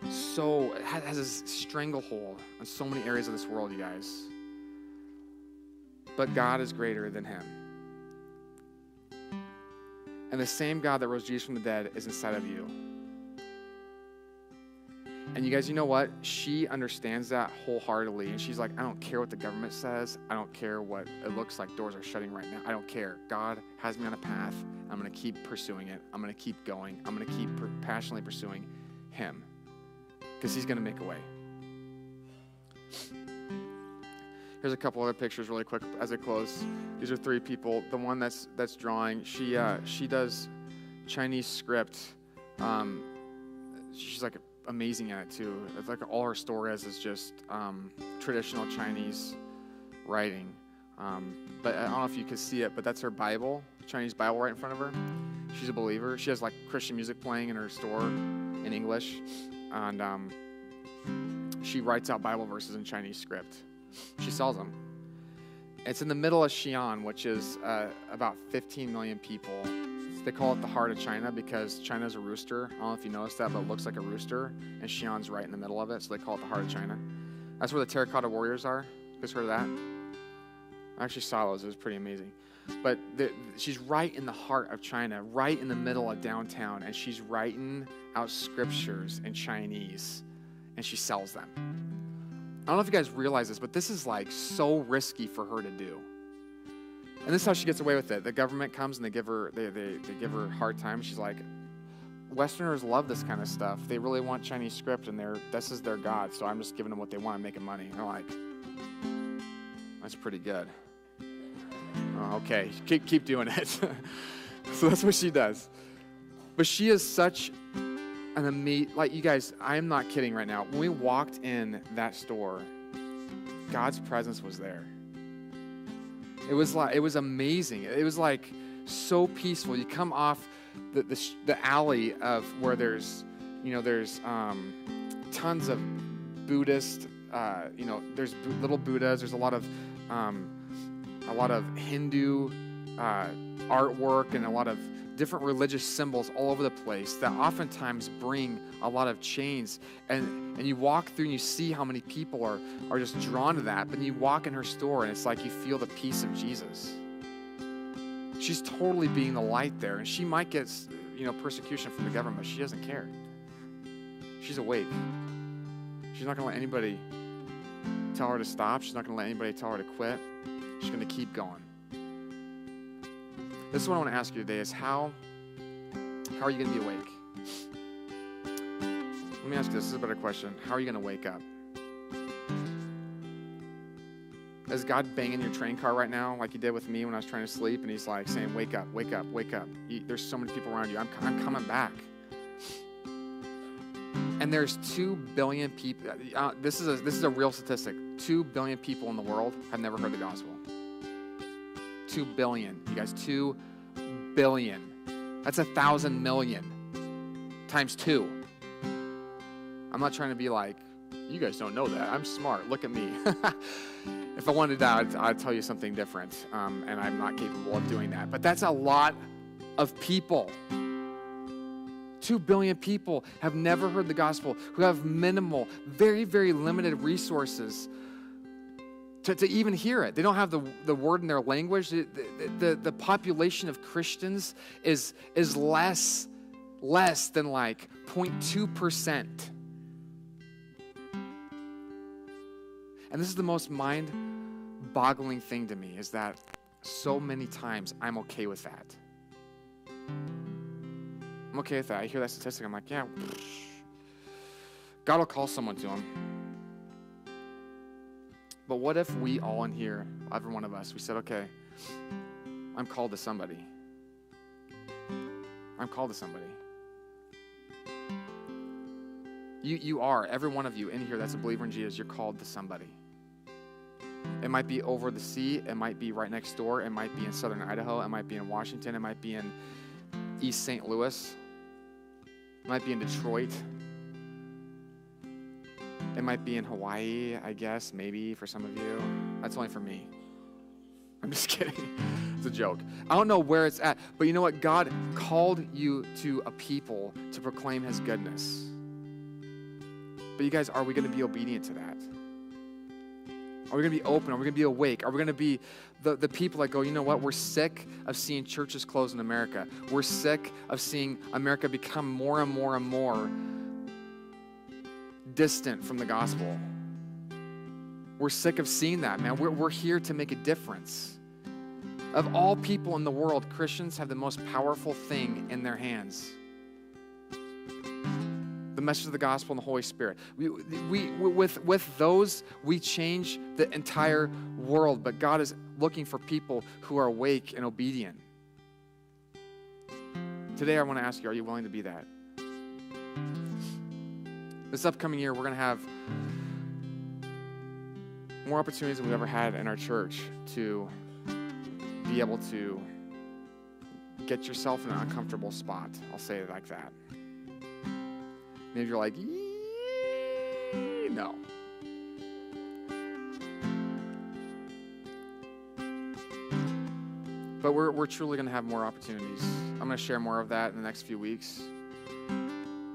has a stranglehold on so many areas of this world, you guys. But God is greater than him. And the same God that rose Jesus from the dead is inside of you. And you guys, you know what? She understands that wholeheartedly. And she's like, I don't care what the government says. I don't care what it looks like doors are shutting right now. I don't care. God has me on a path. I'm going to keep pursuing it. I'm going to keep going. I'm going to keep passionately pursuing him because he's going to make a way. Here's a couple other pictures really quick as I close. These are 3 people. The one that's drawing, she does Chinese script. She's like amazing at it too. It's like all her story is just traditional Chinese writing. But I don't know if you can see it, but that's her Bible, Chinese Bible right in front of her. She's a believer. She has like Christian music playing in her store in English. And she writes out Bible verses in Chinese script. She sells them. It's in the middle of Xi'an, which is about 15 million people. They call it the heart of China because China's a rooster. I don't know if you noticed that, but it looks like a rooster, and Xi'an's right in the middle of it, so they call it the heart of China. That's where the terracotta warriors are. You guys heard of that? I actually saw those. It was pretty amazing. But she's right in the heart of China, right in the middle of downtown, and she's writing out scriptures in Chinese, and she sells them. I don't know if you guys realize this, but this is like so risky for her to do. And this is how she gets away with it. The government comes and they give her a hard time. She's like, Westerners love this kind of stuff. They really want Chinese script, and this is their God, so I'm just giving them what they want and making money. And they're like, that's pretty good. Oh, okay, keep doing it. So that's what she does. But she is such an amazing, like, you guys, I'm not kidding right now. When we walked in that store, God's presence was there. It was amazing. It was like so peaceful. You come off the alley of where there's tons of Buddhist, there's little Buddhas. There's a lot of Hindu artwork and a lot of different religious symbols all over the place that oftentimes bring a lot of chains. And you walk through and you see how many people are just drawn to that. But then you walk in her store and it's like you feel the peace of Jesus. She's totally being the light there. And she might get, persecution from the government, but she doesn't care. She's awake. She's not going to let anybody tell her to stop. She's not going to let anybody tell her to quit. She's going to keep going. This is what I want to ask you today is how are you going to be awake? Let me ask you this. This is a better question. How are you going to wake up? Is God banging your train car right now like he did with me when I was trying to sleep? And he's like saying, wake up, wake up, wake up. There's so many people around you. I'm coming back. And there's 2 billion people. This is a real statistic. 2 billion people in the world have never heard the gospel. 2 billion. You guys, 2 billion. That's 1,000 million times 2. I'm not trying to be like, you guys don't know that. I'm smart. Look at me. If I wanted that, I'd tell you something different, and I'm not capable of doing that. But that's a lot of people. 2 billion people have never heard the gospel, who have minimal, very, very limited resources to even hear it. They don't have the word in their language. The population of Christians is less than like 0.2%. And this is the most mind-boggling thing to me, is that so many times I'm okay with that. I'm okay with that. I hear that statistic. I'm like, yeah, God will call someone to him. But what if we all in here, every one of us, we said, okay, I'm called to somebody. I'm called to somebody. You are, every one of you in here that's a believer in Jesus, you're called to somebody. It might be over the sea. It might be right next door. It might be in southern Idaho. It might be in Washington. It might be in East St. Louis. It might be in Detroit. It might be in Hawaii, I guess, maybe for some of you. That's only for me. I'm just kidding. It's a joke. I don't know where it's at, but you know what? God called you to a people to proclaim his goodness. But you guys, are we going to be obedient to that? Are we going to be open? Are we going to be awake? Are we going to be the people that go, you know what? We're sick of seeing churches close in America. We're sick of seeing America become more and more and more distant from the gospel. We're sick of seeing that, man. We're here to make a difference. Of all people in the world, Christians have the most powerful thing in their hands. The message of the gospel and the Holy Spirit. With those, we change the entire world. But God is looking for people who are awake and obedient. Today, I want to ask you, are you willing to be that? This upcoming year, we're going to have more opportunities than we've ever had in our church to be able to get yourself in an uncomfortable spot. I'll say it like that. Maybe you're like, no. But we're truly going to have more opportunities. I'm going to share more of that in the next few weeks.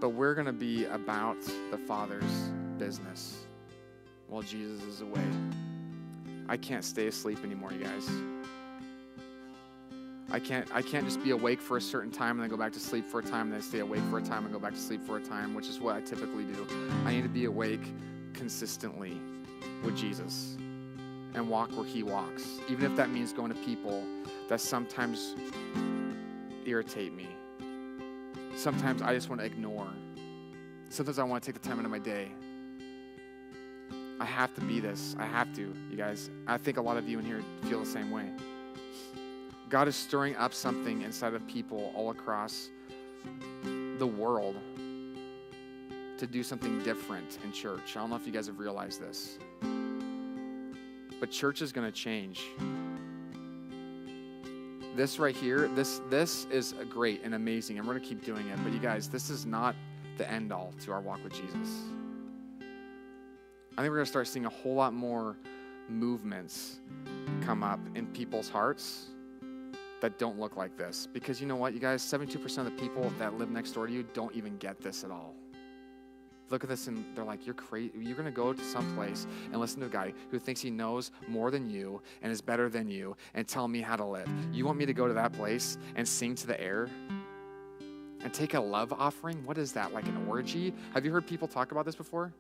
But we're going to be about the Father's business while Jesus is away. I can't stay asleep anymore, you guys. I can't just be awake for a certain time and then go back to sleep for a time, and then stay awake for a time and go back to sleep for a time, which is what I typically do. I need to be awake consistently with Jesus and walk where he walks, even if that means going to people that sometimes irritate me. Sometimes I just want to ignore. Sometimes I want to take the time out of my day. I have to be this. I have to, you guys. I think a lot of you in here feel the same way. God is stirring up something inside of people all across the world to do something different in church. I don't know if you guys have realized this, but church is going to change. This right here, this is great and amazing, and we're going to keep doing it. But you guys, this is not the end all to our walk with Jesus. I think we're going to start seeing a whole lot more movements come up in people's hearts that don't look like this. Because you know what, you guys, 72% of the people that live next door to you don't even get this at all. Look at this and they're like, you're crazy. You're going to go to some place and listen to a guy who thinks he knows more than you and is better than you and tell me how to live. You want me to go to that place and sing to the air and take a love offering? What is that, like an orgy? Have you heard people talk about this before?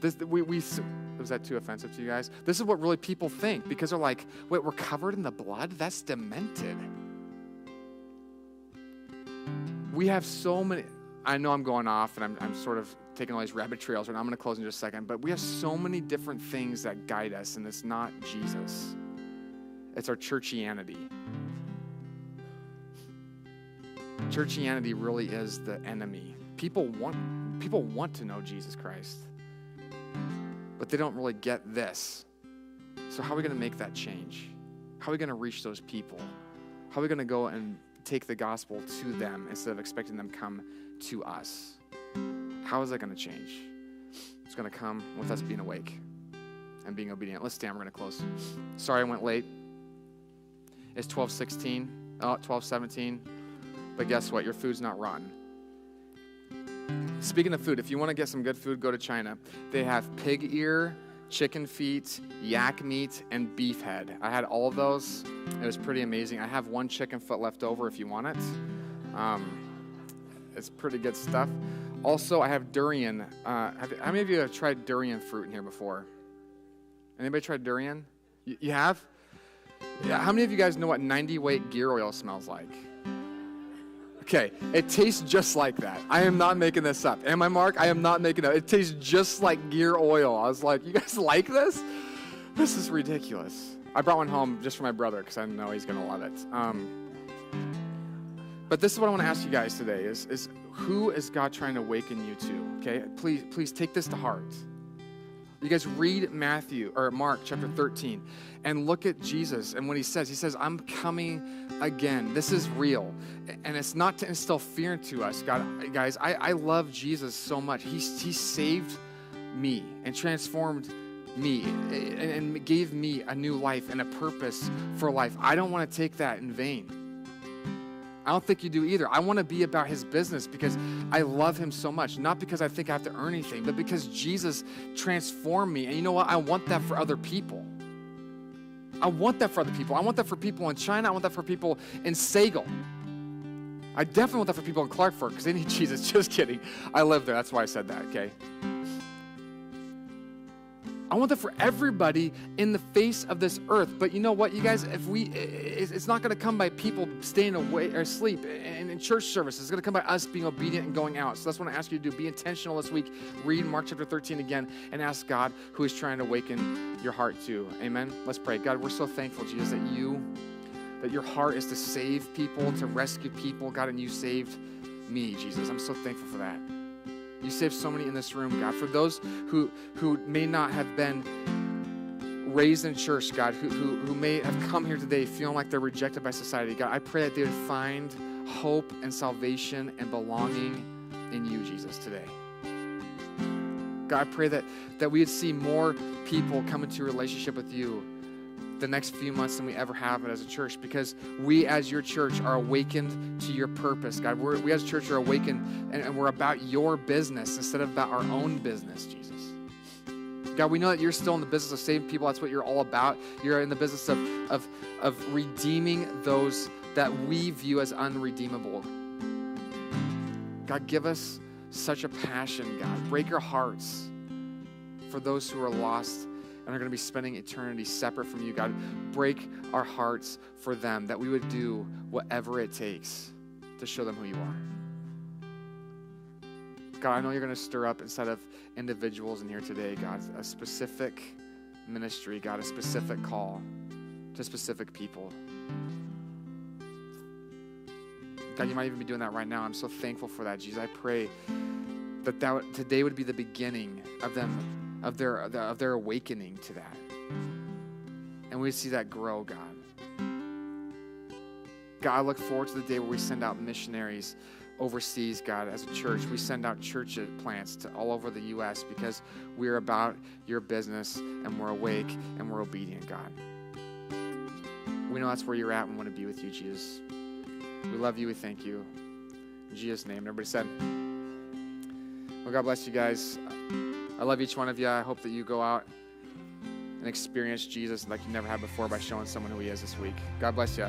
Was that too offensive to you guys? This is what really people think, because they're like, wait, we're covered in the blood? That's demented. We have so many, I know I'm going off and I'm sort of taking all these rabbit trails, and I'm going to close in just a second, but we have so many different things that guide us, and it's not Jesus. It's our churchianity. Churchianity really is the enemy. People want to know Jesus Christ, but they don't really get this. So how are we going to make that change? How are we going to reach those people? How are we going to go and take the gospel to them instead of expecting them to come to us? How is that going to change? It's going to come with us being awake and being obedient. Let's stand. We're going to close. Sorry I went late. It's 12:17. But guess what? Your food's not rotten. Speaking of food, if you want to get some good food, go to China. They have pig ear, chicken feet, yak meat, and beef head. I had all of those. It was pretty amazing. I have one chicken foot left over if you want it. It's pretty good stuff. Also, I have durian. How many of you have tried durian fruit in here before? Anybody tried durian? You have? Yeah. How many of you guys know what 90-weight gear oil smells like? Okay, it tastes just like that. I am not making this up. Am I, Mark? I am not making it up. It tastes just like gear oil. I was like, you guys like this? This is ridiculous. I brought one home just for my brother because I know he's going to love it. But this is what I want to ask you guys today is who is God trying to awaken you to? Okay, please take this to heart. You guys read Mark chapter 13 and look at Jesus and what he says, I'm coming again. This is real. And it's not to instill fear into us. Guys, I love Jesus so much. He saved me and transformed me and gave me a new life and a purpose for life. I don't want to take that in vain. I don't think you do either. I want to be about his business because I love him so much. Not because I think I have to earn anything, but because Jesus transformed me. And you know what? I want that for other people. I want that for other people. I want that for people in China. I want that for people in Sagal. I definitely want that for people in Clarkford because they need Jesus. Just kidding. I live there. That's why I said that, okay? I want that for everybody in the face of this earth. But you know what, you guys? It's not going to come by people staying away or asleep in church services. It's going to come by us being obedient and going out. So that's what I want to ask you to do. Be intentional this week. Read Mark chapter 13 again and ask God who is trying to awaken your heart to. Amen. Let's pray. God, we're so thankful, Jesus, that your heart is to save people, to rescue people. God, and you saved me, Jesus. I'm so thankful for that. You saved so many in this room, God. For those who may not have been raised in church, God, who may have come here today feeling like they're rejected by society, God, I pray that they would find hope and salvation and belonging in you, Jesus, today. God, I pray that we would see more people come into a relationship with you the next few months than we ever have it as a church, because we as your church are awakened to your purpose, God. We as a church are awakened and we're about your business instead of about our own business, Jesus. God, we know that you're still in the business of saving people. That's what you're all about. You're in the business of redeeming those that we view as unredeemable. God, give us such a passion, God. Break our hearts for those who are lost and are going to be spending eternity separate from you, God. Break our hearts for them, that we would do whatever it takes to show them who you are. God, I know you're going to stir up, instead of individuals in here today, God, a specific ministry, God, a specific call to specific people. God, you might even be doing that right now. I'm so thankful for that, Jesus. I pray that today would be the beginning of them, of their awakening to that. And we see that grow, God. God, I look forward to the day where we send out missionaries overseas, God, as a church. We send out church plants to all over the U.S. because we're about your business and we're awake and we're obedient, God. We know that's where you're at and we want to be with you, Jesus. We love you. We thank you. In Jesus' name. Everybody said, well, God bless you guys. I love each one of you. I hope that you go out and experience Jesus like you never have before by showing someone who he is this week. God bless you.